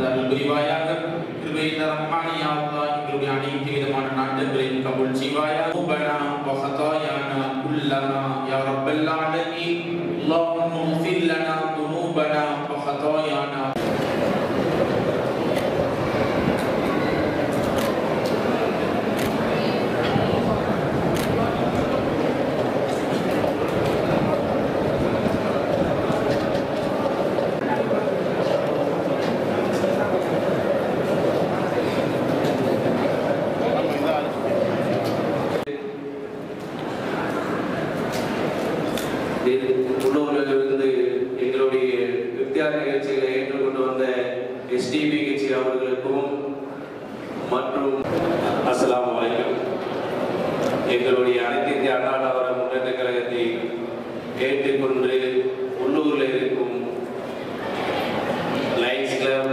தருள் புரிவாயாக. கிருபையின் ரஹ்மானே யா அல்லாஹ் எங்களுடைய அனைத்து விதமான நாட்டங்களையும் கபூல் செய்வாயாக. ரப்பனா வ ஹதாயானா குல்லனா யா ரப்பல் ஆலமீன். அல்லாஹும்ம இஃபிர் லனா துனூபனா வ ஹதாயானா. உள்ளூரிலிருந்து எங்களுடைய வித்தியாச நிகழ்ச்சிகளை ஏற்றுக்கொண்டு வந்த எஸ்டிபி கட்சி அவர்களுக்கும் மற்றும் அஸ்ஸலாமு அலைக்கும். எங்களுடைய அனைத்து இந்திய அண்ணா திராவிட முன்னேற்ற கழகத்தை ஏற்றுக்கொண்டு உள்ளூரில் இருக்கும் லைன்ஸ் கிளப்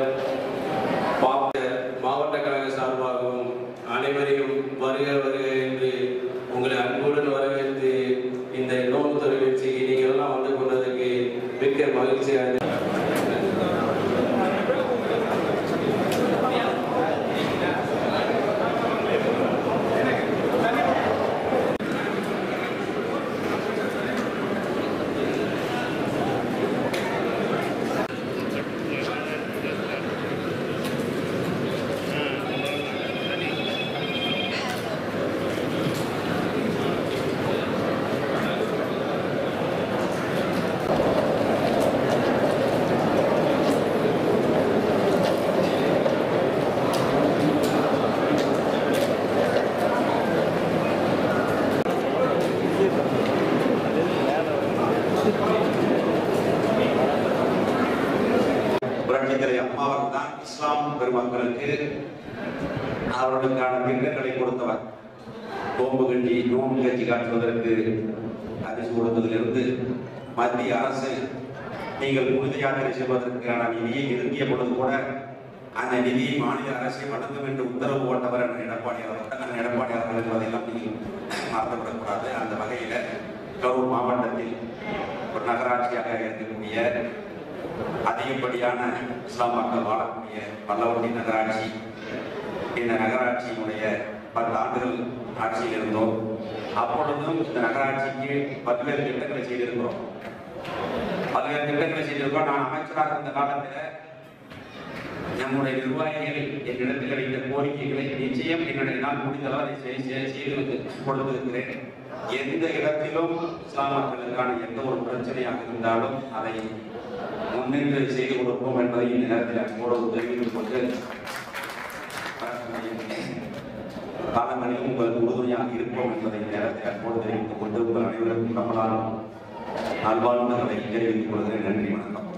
மாவட்ட கழக சார்பாகவும் அனைவரையும் வருக வருக என்று உங்களை அன்புடன் வரவேற்று இந்த நோன்பு தொலைக்காட்சிக்கு நீங்கள் எல்லாம் வந்து கொண்டதற்கு மிக்க மகிழ்ச்சியாக. அம்மாவர் தான் இஸ்லாம் பெருமக்களுக்கு அவர்களுக்கான திட்டங்களை கொடுத்தவர். நோன்பு கட்டி நோன்பு கட்சி காட்டுவதற்கு அரிசி கொடுத்ததிலிருந்து மத்திய அரசு நீங்கள் புனித யாத்திரை செய்வதற்கான நிதியை நிறுத்திய பொழுது கூட அந்த நிதியை மாநில அரசை வழங்கும் என்று உத்தரவு போட்டவர் எடப்பாடியாளர்கள் என்பதையெல்லாம் நீங்கள் மறந்துவிடக்கூடாது. அந்த வகையில் கரூர் மாவட்டத்தில் ஒரு நகராட்சியாக இருக்கக்கூடிய அதிகப்படியான இஸ்லாம் மக்கள் வாழக்கூடிய பல்லவண்டி நகராட்சி, இந்த நகராட்சியினுடைய 10 ஆண்டுகள் ஆட்சியில் இருந்தோம். அப்பொழுதும் இந்த நகராட்சிக்கு பல்வேறு திட்டங்களை செய்திருக்கிறோம். நான் அமைச்சராக இருந்த காலத்தில் நம்முடைய நிர்வாகிகள் என்னிடத்தில் வைத்த கோரிக்கைகளை நிச்சயம் என்னுடைய நான் முடிந்தளவு அதை செய்து கொடுத்திருக்கிறேன். எந்த இடத்திலும் இஸ்லாம் மக்களுக்கான எந்த ஒரு பிரச்சனையாக இருந்தாலும் அதை முன்னின்று செய்து கொடுப்போம் என்பதை இந்த நேரத்தில் அன்போடு தெரிவித்துக் கொண்டு காலங்களில் உங்களுக்கு உறுதுணையாக இருப்போம் என்பதை இந்த நேரத்தில் அன்போடு தெரிவித்துக் கொண்டு உங்கள் அனைவருக்கும் நம்மளால் நல்வாழ்வுகளை தெரிவித்துக் கொள்கிறேன். நன்றி, வணக்கம்.